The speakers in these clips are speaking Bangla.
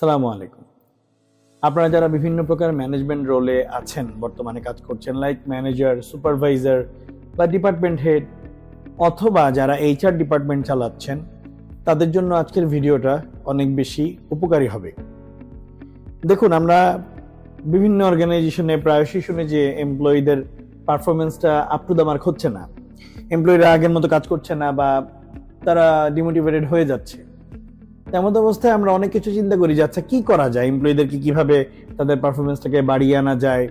সালামু আলাইকুম। আপনারা যারা বিভিন্ন প্রকার ম্যানেজমেন্ট রোলে আছেন, বর্তমানে কাজ করছেন, লাইক ম্যানেজার, সুপারভাইজার বা ডিপার্টমেন্ট হেড, অথবা যারা এইচআর ডিপার্টমেন্ট চালাচ্ছেন, তাদের জন্য আজকের ভিডিওটা অনেক বেশি উপকারী হবে। দেখুন, আমরা বিভিন্ন অর্গানাইজেশনে প্রায়শই শুনি যে এমপ্লয়ীদের পারফরমেন্সটা আপ টু দ্য মার্ক হচ্ছে না, এমপ্লয়িরা আগের মতো কাজ করছে না বা তারা ডিমোটিভেটেড হয়ে যাচ্ছে। তেমন অবস্থায় আমরা অনেক কিছু চিন্তা করি যে আচ্ছা কি করা যায়, এমপ্লয়ীদেরকে কিভাবে তাদের পারফরমেন্সটাকে বাড়িয়ে আনা যায়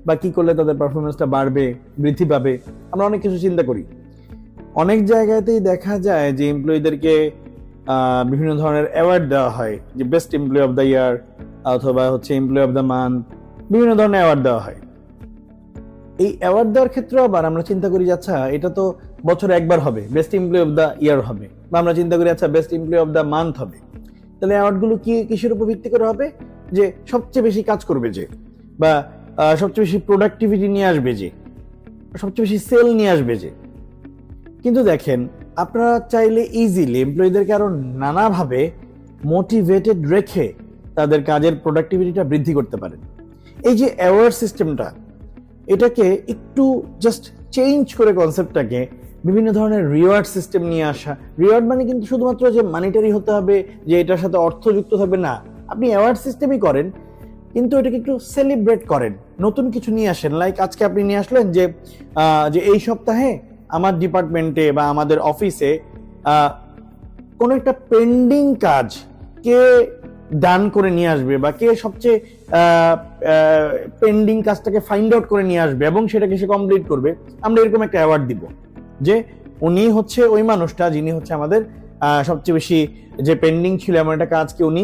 বা কি করলে তাদের পারফরমেন্সটা বাড়বে, বৃদ্ধি পাবে। আমরা অনেক কিছু চিন্তা করি। অনেক জায়গাতেই দেখা যায় যে এমপ্লয়ীদেরকে বিভিন্ন ধরনের অ্যাওয়ার্ড দেওয়া হয়, যে best employee of the year অথবা হচ্ছে এমপ্লয়ি অফ দ্য মান্থ, বিভিন্ন ধরনের অ্যাওয়ার্ড দেওয়া হয়। এই অ্যাওয়ার্ড দেওয়ার ক্ষেত্রে আবার আমরা চিন্তা করি যে আচ্ছা এটা তো বছরে একবার হবে, best employee of the year হবে, বা আমরা চিন্তা করি আচ্ছা best employee of the month হবে। তাহলে অ্যাওয়ার্ডগুলো কিসের উপর ভিত্তি করে হবে? যে সবচেয়ে বেশি কাজ করবে যে, বা সবচেয়ে বেশি প্রোডাক্টিভিটি নিয়ে আসবে যে, সবচেয়ে বেশি সেল নিয়ে আসবে যে। কিন্তু দেখেন, আপনারা চাইলে ইজিলি এমপ্লয়ীদেরকে আরো নানাভাবে মোটিভেটেড রেখে তাদের কাজের প্রোডাক্টিভিটিটা বৃদ্ধি করতে পারেন। এই যে অ্যাওয়ার্ড সিস্টেমটা, এটাকে একটু জাস্ট চেঞ্জ করে কনসেপ্টটাকে বিভিন্ন ধরনের রিওয়ার্ড সিস্টেম নিয়ে আসা। রিওয়ার্ড মানে কিন্তু শুধুমাত্র যে মানিটারি হতে হবে, যে এটার সাথে অর্থ যুক্ত থাকবে, না। আপনি অ্যাওয়ার্ড সিস্টেমই করেন, কিন্তু এটাকে একটু সেলিব্রেট করেন, নতুন কিছু নিয়ে আসেন। লাইক আজকে আপনি নিয়ে আসলেন যে এই সপ্তাহে আমার ডিপার্টমেন্টে বা আমাদের অফিসে কোনো একটা পেন্ডিং কাজ কে ডান করে নিয়ে আসবে, বা কে সবচেয়ে পেন্ডিং কাজটাকে ফাইন্ড আউট করে নিয়ে আসবে এবং সেটাকে সে কমপ্লিট করবে। আমরা এরকম একটা অ্যাওয়ার্ড দিব যে উনি হচ্ছে ওই মানুষটা যিনি হচ্ছে আমাদের সবচেয়ে বেশি যে পেন্ডিং ছিল এমন একটা কাজকে উনি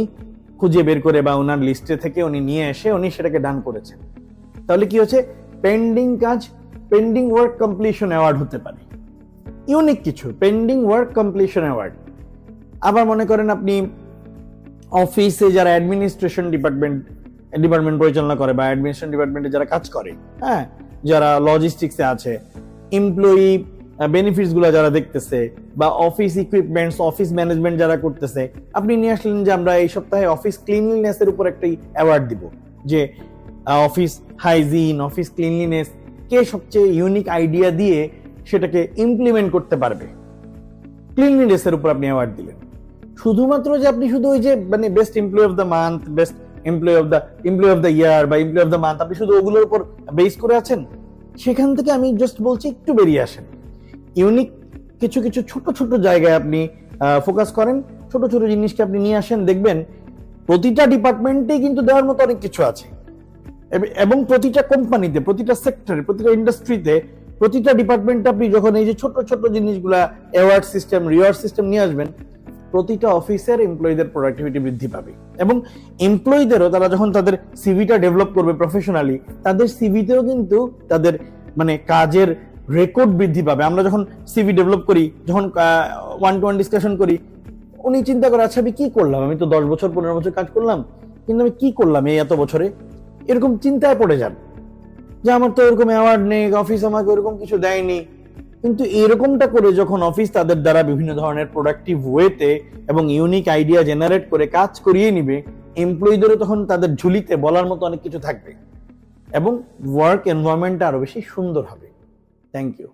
খুঁজে বের করে বা ওনার লিস্টে থেকে উনি নিয়ে এসে উনি সেটাকে ডান করেছেন। তাহলে কি হচ্ছে, পেন্ডিং কাজ, পেন্ডিং ওয়ার্ক কমপ্লিশন অ্যাওয়ার্ড হতে পারে। ইউনিক কিছু, পেন্ডিং ওয়ার্ক কমপ্লিশন অ্যাওয়ার্ড। আবার মনে করেন আপনি অফিসে যারা অ্যাডমিনিস্ট্রেশন ডিপার্টমেন্ট পরিচালনা করে বা অ্যাডমিনিস্ট্রেশন ডিপার্টমেন্টে যারা কাজ করে, হ্যাঁ, যারা লজিস্টিক্সে আছে, এমপ্লয়ি বেনিফিটস গুলো যারা দেখতেছে, বা অফিস ইকুইপমেন্টস, অফিস ম্যানেজমেন্ট যারা করতেছে, আপনি নিয়ে আসলেন যে আমরা এই সপ্তাহে অফিস ক্লিনলিনেস এর উপর একটা অ্যাওয়ার্ড দিব, যে অফিস হাইজিন, অফিস ক্লিনলিনেস কে সবচেয়ে ইউনিক আইডিয়া দিয়ে সেটাকে ইমপ্লিমেন্ট করতে পারবে, ক্লিনলিনেস এর উপর আপনি অ্যাওয়ার্ড দিলেন। শুধুমাত্র যে আপনি শুধু ওই যে মানে best employee of the month, best employee of the year বা এমপ্লয়ি অফ দ্য মান্থ আপনি শুধু ওগুলোর উপর বেস করে আছেন, সেখান থেকে আমি জাস্ট বলছি একটু বেরিয়ে আসেন। ইউনিক কিছু কিছু ছোট ছোট জায়গায় আপনি ফোকাস করেন, ছোট ছোট জিনিসকে আপনি নিয়ে আসেন। দেখবেন প্রতিটা ডিপার্টমেন্টে কিন্তু দেওয়ার মতো অনেক কিছু আছে, এবং প্রতিটা কোম্পানিতে, প্রতিটা সেক্টরে, প্রতিটা ইন্ডাস্ট্রিতে, প্রতিটা ডিপার্টমেন্টে আপনি যখন এই যে ছোট ছোট জিনিসগুলা অ্যাওয়ার্ড সিস্টেম, রিওয়ার্ড সিস্টেম নিয়ে আসবেন, প্রতিটা অফিসের এমপ্লয়ীদের প্রোডাক্টিভিটি বৃদ্ধি পাবে। এবং এমপ্লয়ীদেরও তারা যখন তাদের সিভিটা ডেভেলপ করবে প্রফেশনালি, তাদের সিভিতেও কিন্তু তাদের মানে কাজের রেকর্ড বৃদ্ধি পাবে। আমরা যখন সিভি ডেভেলপ করি, যখন ওয়ান টু ওয়ান ডিসকাশন করি, উনি চিন্তা করে আচ্ছা আমি কি করলাম, আমি তো 10 বছর 15 বছর কাজ করলাম, কিন্তু আমি কি করলাম এই এত বছরে, এরকম চিন্তায় পড়ে যান যে আমার তো এরকম অ্যাওয়ার্ড নেই, অফিস আমাকে এরকম কিছু দেয়নি। কিন্তু এরকমটা করে যখন অফিস তাদের দ্বারা বিভিন্ন ধরনের প্রোডাক্টিভ ওয়েতে এবং ইউনিক আইডিয়া জেনারেট করে কাজ করিয়ে নিবে, এমপ্লয়ীদেরও তখন তাদের ঝুলিতে বলার মতো অনেক কিছু থাকবে এবং ওয়ার্ক এনভায়রনমেন্টটা আরো বেশি সুন্দর হবে। Thank you.